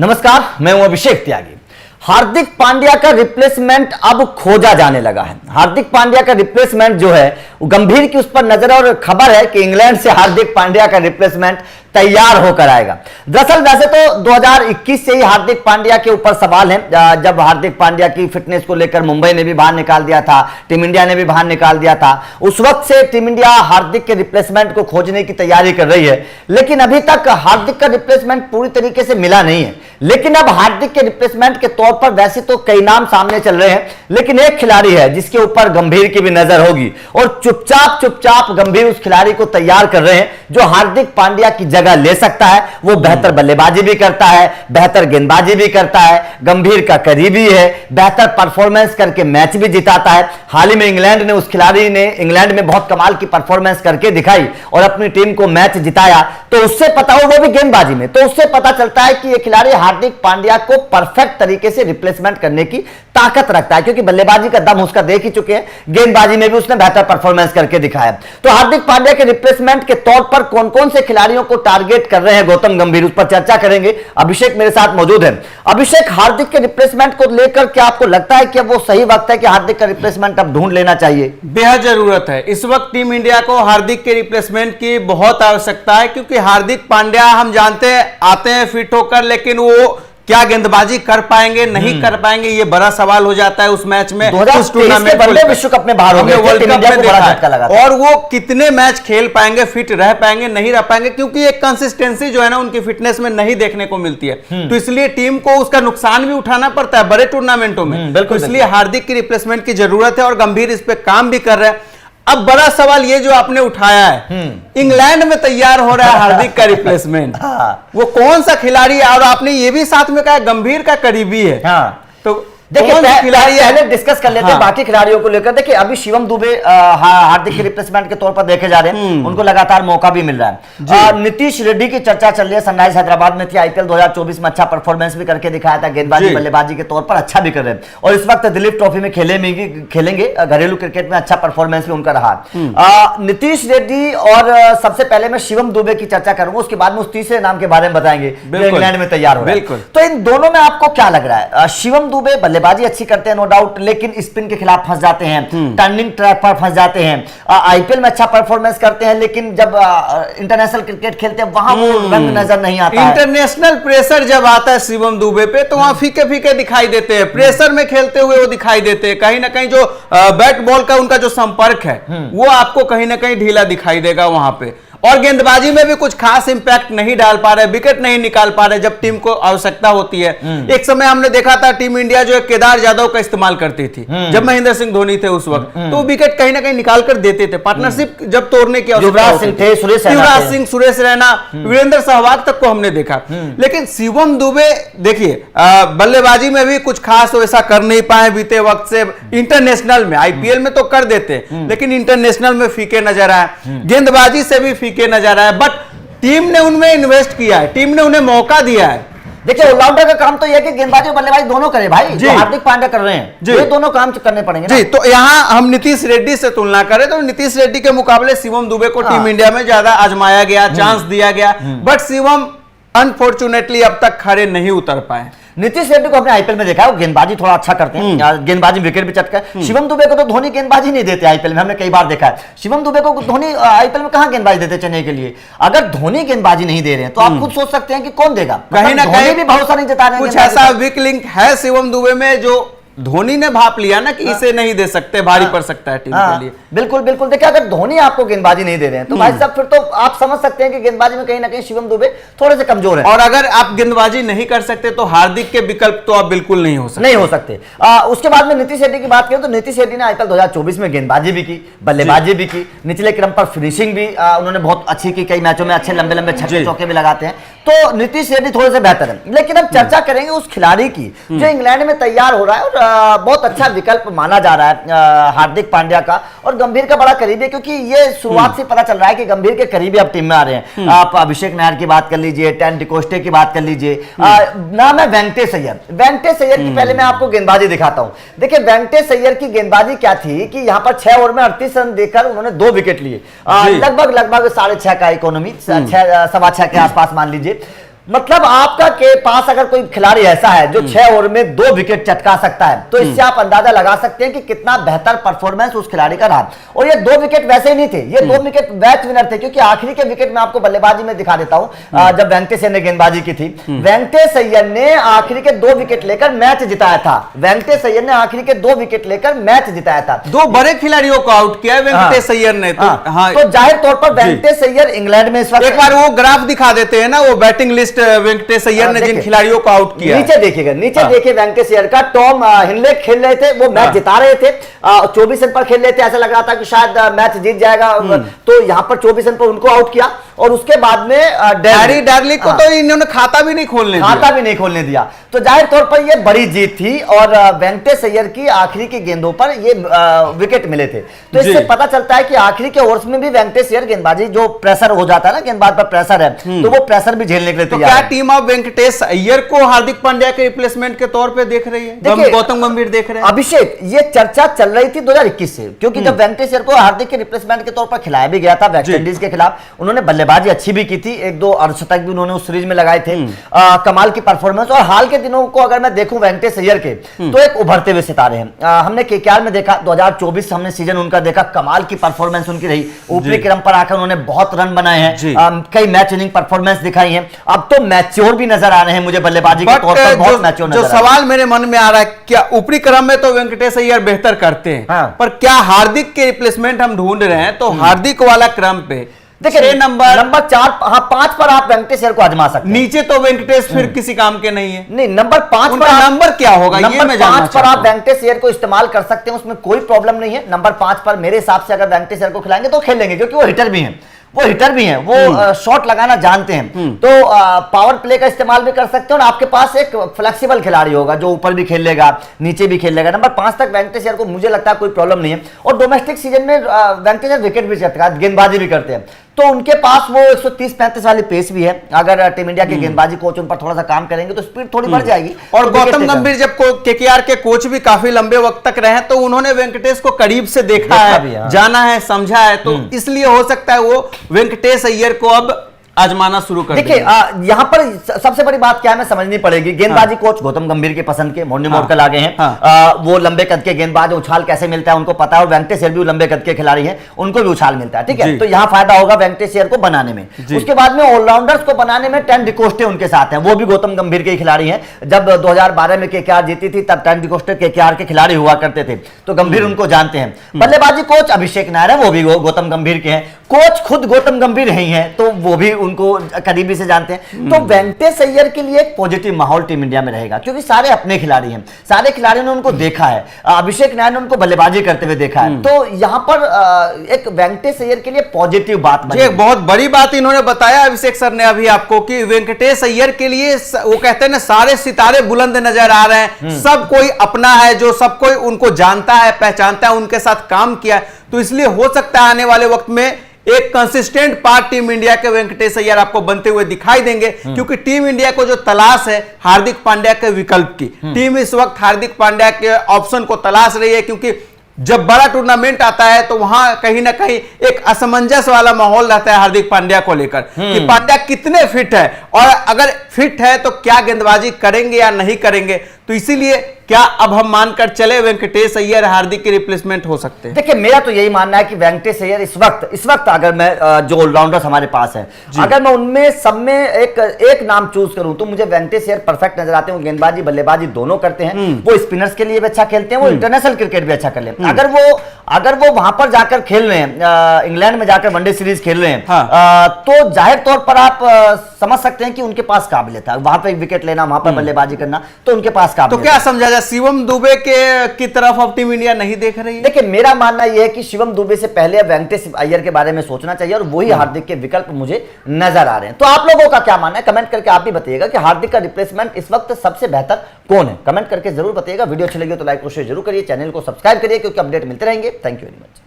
नमस्कार, मैं हूं अभिषेक त्यागी। हार्दिक पांड्या का रिप्लेसमेंट अब खोजा जाने लगा है। हार्दिक पांड्या का रिप्लेसमेंट जो है वो गंभीर की उस पर नजर, और खबर है कि इंग्लैंड से हार्दिक पांड्या का रिप्लेसमेंट तैयार होकर आएगा। दरअसल वैसे तो 2021 से ही हार्दिक पांड्या के ऊपर सवाल है। जब हार्दिक पांड्या की फिटनेस को लेकर मुंबई ने भी बाहर निकाल दिया था, टीम इंडिया ने भी बाहर निकाल दिया था, उस वक्त से टीम इंडिया हार्दिक के रिप्लेसमेंट को खोजने की तैयारी कर रही है। लेकिन अभी तक हार्दिक का रिप्लेसमेंट पूरी तरीके से मिला नहीं है। लेकिन अब हार्दिक के रिप्लेसमेंट के तौर पर वैसे तो कई नाम सामने चल रहे हैं, लेकिन एक खिलाड़ी है जिसके ऊपर गंभीर की भी नजर होगी, और चुपचाप गंभीर उस खिलाड़ी को तैयार कर रहे हैं जो हार्दिक पांड्या की जगह ले सकता है। वो बेहतर बल्लेबाजी भी करता है, बेहतर गेंदबाजी भी करता है, गंभीर का करीबी है, बेहतर परफॉर्मेंस करके मैच भी जिताता है। हाल ही में इंग्लैंड ने, उस खिलाड़ी ने इंग्लैंड में बहुत कमाल की परफॉर्मेंस करके दिखाई और अपनी टीम को मैच जिताया। तो उससे पता हो, वो भी गेंदबाजी में, तो उससे पता चलता है कि ये खिलाड़ी हार्दिक पांड्या को परफेक्ट तरीके से रिप्लेसमेंट करने की ताकत रखता है, क्योंकि बल्लेबाजी का दम उसका देख ही चुके हैं, गेंदबाजी में भी उसने बेहतर परफॉर्मेंस करके दिखाया। तो हार्दिक पांड्या के रिप्लेसमेंट के तौर पर कौन कौन से खिलाड़ियों को टारगेट कर रहे हैं गौतम गंभीर, उस पर चर्चा करेंगे। अभिषेक मेरे साथ मौजूद है। अभिषेक, हार्दिक के रिप्लेसमेंट को लेकर क्या आपको लगता है कि अब वो सही वक्त है कि हार्दिक का रिप्लेसमेंट अब ढूंढ लेना चाहिए? बेहद जरूरत है इस वक्त टीम इंडिया को हार्दिक के रिप्लेसमेंट की बहुत आवश्यकता है, क्योंकि हार्दिक पांड्या हम जानते हैं आते हैं फिट होकर, लेकिन वो क्या गेंदबाजी कर पाएंगे नहीं कर पाएंगे, ये बड़ा सवाल हो जाता है उस मैच में। उस टूर्नामेंट वनडे विश्व कप में बाहर हो गए, वर्ल्ड कप में देखा, और वो कितने मैच खेल पाएंगे, फिट रह पाएंगे नहीं रह पाएंगे, क्योंकि एक कंसिस्टेंसी जो है ना उनकी फिटनेस में नहीं देखने को मिलती है। तो इसलिए टीम को उसका नुकसान भी उठाना पड़ता है बड़े टूर्नामेंटों में। तो इसलिए हार्दिक की रिप्लेसमेंट की जरूरत है और गंभीर इस पे काम भी कर रहे हैं। अब बड़ा सवाल ये जो आपने उठाया है, इंग्लैंड में तैयार हो रहा है हार्दिक का रिप्लेसमेंट, वो कौन सा खिलाड़ी है? और आपने ये भी साथ में कहा गंभीर का करीबी है। तो देखिए, पहले डिस्कस कर लेते हैं बाकी खिलाड़ियों को लेकर। देखिए, अभी शिवम दुबे हार्दिक के रिप्लेसमेंट के तौर पर देखे जा रहे हैं, उनको लगातार मौका भी मिल रहा है। नीतीश रेड्डी की चर्चा चल रही है, सनराइज हैदराबाद में थी, आईपीएल 2024 में अच्छा परफॉर्मेंस भी करके दिखाया था, गेंदबाजी बल्लेबाजी के तौर पर अच्छा भी कर रहे हैं, और इस वक्त दिलीप ट्रॉफी में खेलेंगे, घरेलू क्रिकेट में अच्छा परफॉर्मेंस भी उनका रहा। नीतीश रेड्डी और सबसे पहले मैं शिवम दुबे की चर्चा करूंगा, उसके बाद में उस तीसरे नाम के बारे में बताएंगे जो इंग्लैंड में तैयार हो रहा है। तो इन दोनों में आपको क्या लग रहा है? शिवम दुबे बल्लेबाजी अच्छी करते हैं नो डाउट, लेकिन स्पिन के खिलाफ फंस जाते हैं, टर्निंग ट्रैक पर फंस जाते हैं। आईपीएल में अच्छा परफॉर्मेंस करते हैं, लेकिन जब इंटरनेशनल क्रिकेट खेलते हैं वहां वो रंग नजर नहीं आता। इंटरनेशनल प्रेशर जब आता है शिवम दुबे पे, तो वहां फीके फीके दिखाई देते हैं, प्रेशर में खेलते हुए वो दिखाई देते हैं। कहीं ना कहीं जो बैट बॉल का उनका जो संपर्क है वो आपको कहीं ना कहीं ढीला दिखाई देगा वहां पे, और गेंदबाजी में भी कुछ खास इंपैक्ट नहीं डाल पा रहे, विकेट नहीं निकाल पा रहे जब टीम को आवश्यकता होती है। एक समय हमने देखा था टीम इंडिया जो है केदार जाधव का इस्तेमाल करती थी जब महेंद्र सिंह धोनी थे उस वक्त, तो विकेट कहीं ना कहीं निकाल कर देते थे। पार्टनरशिप जब तोड़ने की युवराज सिंह, सुरेश रैना, वीरेंद्र सहवाग तक को हमने देखा। लेकिन शिवम दुबे देखिए बल्लेबाजी में भी कुछ खास वैसा कर नहीं पाए बीते वक्त से। इंटरनेशनल में, आईपीएल में तो कर देते, लेकिन इंटरनेशनल में फीके नजर आए, गेंदबाजी से भी के नजर आया, बट टीम ने उनमें इन्वेस्ट किया है, टीम ने उन्हें मौका दिया है। देखिए, ऑलराउंडर का काम तो यह है कि गेंदबाजी और बल्लेबाजी दोनों करे भाई, जो हार्दिक पांड्या कर रहे हैं, ये दोनों काम करने पड़ेंगे जी। तो यहां हम नीतीश रेड्डी से तुलना करें तो नीतीश रेड्डी के मुकाबले शिवम दुबे को टीम इंडिया में ज्यादा आजमाया गया, चांस दिया गया, बट शिवम अनफॉर्चुनेटली अब तक खड़े नहीं उतर पाए। नीतीश रेड्डी को हमने आईपीएल में देखा है, वो गेंदबाजी थोड़ा अच्छा करते हैं, गेंदबाजी विकेट भी चटका है। शिवम दुबे को तो धोनी गेंदबाजी नहीं देते आईपीएल में, हमने कई बार देखा है। शिवम दुबे को धोनी आईपीएल में कहां गेंदबाजी देते चेन्नई के लिए? अगर धोनी गेंदबाजी नहीं दे रहे हैं तो आप खुद सोच सकते हैं कि कौन देगा। कहीं ना कहीं भी भरोसा नहीं जता रहे हैं, कुछ ऐसा वीक लिंक है शिवम दुबे में जो धोनी ने भाप लिया ना कि इसे नहीं दे सकते, भारी पड़ सकता है टीम के लिए। बिल्कुल बिल्कुल। देखिए, अगर धोनी आपको गेंदबाजी नहीं दे रहे हैं तो भाई साहब फिर तो आप समझ सकते हैं कि गेंदबाजी में कहीं ना कहीं शिवम दुबे थोड़े से कमजोर है। और अगर आप गेंदबाजी नहीं कर सकते तो हार्दिक के विकल्प तो आप बिल्कुल नहीं हो सकते। उसके बाद में नीतीश रेड्डी की बात करें तो नीतीश रेड्डी ने आईपीएल 2024 में गेंदबाजी भी की, बल्लेबाजी भी की, निचले क्रम पर फिनिशिंग भी उन्होंने बहुत अच्छी की, कई मैचों में अच्छे लंबे लंबे छक्के चौके भी लगाते हैं। तो नीतीश रेड्डी थोड़े से बेहतर है। लेकिन अब चर्चा करेंगे उस खिलाड़ी की जो इंग्लैंड में तैयार हो रहा है और बहुत अच्छा विकल्प माना जा रहा है हार्दिक पांड्या का, और गंभीर का बड़ा करीबी है, क्योंकि ये शुरुआत से पता चल रहा है कि गंभीर के करीबी अब टीम में आ रहे हैं। आप अभिषेक नायर की बात कर लीजिए, टेन डिकोस्टे की बात कर लीजिए, नाम है वेंकटेश अय्यर। वेंकटेश अय्यर की पहले मैं आपको गेंदबाजी दिखाता हूं। देखिए, वेंकटेश अय्यर की गेंदबाजी क्या थी कि यहां पर 6 ओवर में 38 रन देकर उन्होंने 2 विकेट लिए, लगभग 6.5 का इकोनॉमी, 6.25 के आसपास मान लीजिए। मतलब आपका के पास अगर कोई खिलाड़ी ऐसा है जो 6 ओवर में 2 विकेट चटका सकता है, तो इससे आप अंदाजा लगा सकते हैं कि कितना बेहतर परफॉर्मेंस उस खिलाड़ी का रहा। और ये 2 विकेट वैसे ही नहीं थे, ये 2 विकेट मैच विनर थे, क्योंकि आखिरी के विकेट में आपको बल्लेबाजी में दिखा देता हूं। जब वेंकटेश अय्यर ने गेंदबाजी की थी, वेंकटेश अय्यर ने आखिरी के 2 विकेट लेकर मैच जिताया था। वेंकटेश अय्यर ने आखिरी के 2 विकेट लेकर मैच जिताया था। 2 बड़े खिलाड़ियों को आउट किया है वेंकटेश अय्यर ने। तो जाहिर तौर पर वेंकटेश अय्यर इंग्लैंड में इस वक्त, एक बार वो ग्राफ दिखा देते हैं ना, वो बैटिंग लिस्ट वेंकटेश अय्यर ने जिन खिलाड़ियों को आउट किया, नीचे देखिएगा, नीचे देखिए वेंकटेश अय्यर का। टॉम हिनले खेल रहे थे, वो मैच जिता रहे थे, 24 रन पर खेल रहे थे, ऐसा लग रहा था कि शायद मैच जीत जाएगा, तो यहां पर 24 रन पर उनको आउट किया। और उसके बाद में हैरी डार्ली को तो इन्होंने खाता भी नहीं खोलने दिया। तो जाहिर तौर पर यह बड़ी जीत थी, और वेंकटेश अय्यर की आखिरी की गेंदों पर ये विकेट मिले थे। तो इससे पता चलता है कि आखिरी के ओवर्स में भी वेंकटेश अय्यर गेंदबाजी, जो प्रेशर हो जाता है ना, गेंदबाज पर प्रेशर है, तो वो प्रेशर भी झेलने के लिए तैयार है। क्या टीम ऑफ वेंकटेश अय्यर को हार्दिक पांड्या के रिप्लेसमेंट के तौर पे देख रही है? गौतम गंभीर देख रहे हैं? अभिषेक, ये चर्चा चल रही थी 2021 से, क्योंकि जब वेंकटेश अय्यर को हार्दिक के रिप्लेसमेंट के तौर पर खिलाया भी गया था वेस्ट इंडीज के खिलाफ, उन्होंने बल्लेबाजी अच्छी भी की थी, 1-2 अर्धशतक भी उन्होंने उस सीरीज में लगाए थे, कमाल की परफॉर्मेंस। और हाल के दिनों को अगर मैं देखूं वेंकटेश अय्यर के, तो एक उभरते हुए सितारे हैं। हमने केकेआर में देखा, 2024 हमने सीजन उनका देखा, कमाल की परफॉर्मेंस उनकी रही, ऊपरी क्रम पर आकर उन्होंने बहुत रन बनाए हैं, कई मैच विनिंग परफॉर्मेंस दिखाई है। अब तो मैच्योर भी नजर आ रहे हैं मुझे बल्लेबाजी के तौर पर, बहुत मैच्योर नजर आ रहे हैं। जो सवाल मेरे मन में आ रहा है, क्या ऊपरी क्रम में तो वेंकटेश अय्यर बेहतर करते हैं, पर क्या हार्दिक के रिप्लेसमेंट हम ढूंढ रहे हैं, तो हार्दिक वाला क्रम पे देखिए नंबर 4, 5 पर आप वेंकटेश अय्यर को आजमा सकते हैं। नीचे तो वेंकटेश फिर किसी काम के नहीं है। नहीं, नंबर 5 पर नंबर क्या होगा, ये मैं जानना 5 पर आप वेंकटेश अय्यर को इस्तेमाल कर सकते हैं, उसमें कोई प्रॉब्लम नहीं है। नंबर 5 पर मेरे हिसाब से अगर वेंकटेश अय्यर को खिलाएंगे तो खेल लेंगे, क्योंकि वो हिटर भी हैं, वो शॉट लगाना जानते हैं, तो पावर प्ले का इस्तेमाल भी कर सकते हैं। और आपके पास एक फ्लेक्सिबल खिलाड़ी होगा जो ऊपर भी खेल लेगा, नीचे भी खेल लेगा। नंबर 5 तक वेंकटेश अय्यर को मुझे लगता है कोई प्रॉब्लम नहीं है। और डोमेस्टिक सीजन में वेंकटेश अय्यर विकेट भी चटका, गेंदबाजी भी करते हैं, तो उनके पास वो 130-35 वाली पेस भी है। अगर टीम इंडिया के गेंदबाजी कोच उन पर थोड़ा सा काम करेंगे तो स्पीड थोड़ी बढ़ जाएगी। और गौतम गंभीर जब केकेआर के कोच भी काफी लंबे वक्त तक रहे, तो उन्होंने वेंकटेश को करीब से देखा है, जाना है, समझा है, तो इसलिए हो सकता है वो वेंकटेश अय्यर को अब आजमाना शुरू कर। देखिए यहां पर सबसे बड़ी बात क्या है, हमें समझनी पड़ेगी। गेंदबाजी कोच गौतम गंभीर के पसंद के मोर्नी मोरकल आगे हैं, वो लंबे कद के गेंदबाज, उछाल कैसे मिलता है उनको पता है, और वेंकटेश अय्यर भी लंबे कद के खिलाड़ी हैं, उनको भी उछाल मिलता है, ठीक है। तो यहां फायदा होगा वेंकटेश अय्यर को बनाने में। उसके बाद में ऑलराउंडर्स को बनाने में टेन डिकोस्टे उनके साथ हैं, वो भी गौतम गंभीर के खिलाड़ी हैं। जब 2012 में केकेआर जीती थी, तब टेन डिकोस्टे केकेआर के खिलाड़ी हुआ करते थे, तो गंभीर उनको जानते हैं। बल्लेबाजी कोच अभिषेक नायर है, वो भी गौतम गंभीर के हैं। कोच खुद गौतम गंभीर ही हैं, तो वो भी उनको करीबी से जानते हैं। तो वेंकटेश अय्यर के लिए एक पॉजिटिव माहौल टीम इंडिया में रहेगा, क्योंकि सारे अपने खिलाड़ी हैं, सारे खिलाड़ियों ने उनको देखा है, अभिषेक नायर ने उनको बल्लेबाजी करते हुए देखा है। तो यहां पर एक वेंकटेश अय्यर के लिए पॉजिटिव बात बनी। एक बहुत बड़ी बात इन्होंने बताया अभिषेक सर ने अभी आपको, कि वेंकटेश अय्यर के लिए वो कहते हैं ना, सारे सितारे बुलंद नजर आ रहे हैं, सब कोई अपना है, जो सब कोई उनको जानता है, पहचानता है, उनके साथ काम किया है, तो इसलिए हो सकता है आने वाले वक्त में एक कंसिस्टेंट पार्ट टीम इंडिया के वेंकटेश अय्यर आपको बनते हुए दिखाई देंगे। क्योंकि टीम इंडिया को जो तलाश है हार्दिक पांड्या के विकल्प की, टीम इस वक्त हार्दिक पांड्या के ऑप्शन को तलाश रही है, क्योंकि जब बड़ा टूर्नामेंट आता है तो वहां कहीं ना कहीं एक असमंजस वाला माहौल रहता है हार्दिक पांड्या को लेकर, कि पांड्या कितने फिट है, और अगर फिट है तो क्या गेंदबाजी करेंगे या नहीं करेंगे। तो इसीलिए क्या अब हम मानकर चले वेंकटेश अय्यर हार्दिक के रिप्लेसमेंट हो सकते हैं? देखिए मेरा तो यही मानना है कि वेंकटेश अय्यर इस वक्त अगर मैं जो ऑलराउंडर्स हमारे पास हैं, अगर मैं उनमें सब में एक नाम चूज करूं तो मुझे वेंकटेश अय्यर परफेक्ट नजर आते हैं। गेंदबाजी बल्लेबाजी दोनों करते हैं, वो स्पिनर्स के लिए भी अच्छा खेलते हैं, वो इंटरनेशनल क्रिकेट भी अच्छा कर लेते हैं। अगर वो वहां पर जाकर खेल रहे हैं, इंग्लैंड में जाकर वनडे सीरीज खेल रहे हैं, तो जाहिर तौर पर आप समझ सकते हैं कि उनके पास काबिलियत है, वहां पर विकेट लेना, वहां पर बल्लेबाजी करना, तो उनके पास काबिलियत। तो क्या समझा जाए, शिवम दुबे की तरफ अब टीम इंडिया नहीं देख रही है? देखिए मेरा मानना यह है कि शिवम दुबे से पहले वेंकटेश अय्यर के बारे में सोचना चाहिए, और वही हार्दिक के विकल्प मुझे नजर आ रहे हैं। तो आप लोगों का क्या मानना है, कमेंट करके आप भी बताइएगा कि हार्दिक का रिप्लेसमेंट इस वक्त सबसे बेहतर कौन है, कमेंट करके जरूर बताइएगा। वीडियो अच्छी लगी तो लाइक और शेयर जरूर करिए, चैनल को सब्सक्राइब करिए, क्योंकि अपडेट मिलते रहेंगे। Thank you very much.